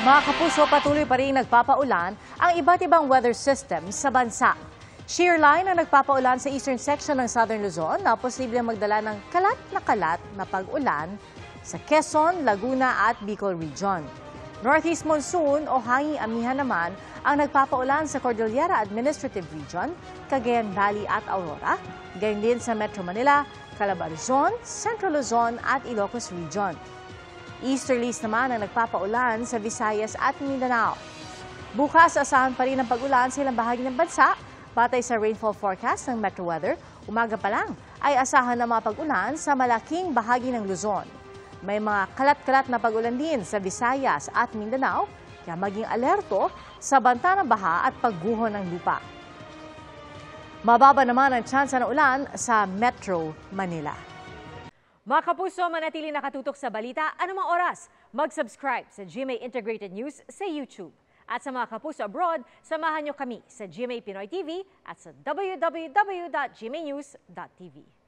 Mga kapuso, patuloy pa rin nagpapaulan ang iba't ibang weather system sa bansa. Shear line ang nagpapaulan sa eastern section ng Southern Luzon na posibleng magdala ng kalat na pag-ulan sa Quezon, Laguna at Bicol Region. Northeast monsoon o hanging amihan naman ang nagpapaulan sa Cordillera Administrative Region, Cagayan Valley at Aurora, gayon din sa Metro Manila, Calabar Luzon, Central Luzon at Ilocos Region. Easterlies naman ang nagpapaulan sa Visayas at Mindanao. Bukas, asahan pa rin ang pag-ulan sa ilang bahagi ng bansa. Batay sa rainfall forecast ng Metro Weather, umaga pa lang ay asahan ng mga pag-ulan sa malaking bahagi ng Luzon. May mga kalat-kalat na pag-ulan din sa Visayas at Mindanao, kaya maging alerto sa banta ng baha at pagguho ng lupa. Mababa naman ang tsansa ng ulan sa Metro Manila. Mga kapuso, manatili nakatutok sa balita anumang oras. Mag-subscribe sa GMA Integrated News sa YouTube. At sa mga kapuso abroad, samahan nyo kami sa GMA Pinoy TV at sa www.gmanews.tv.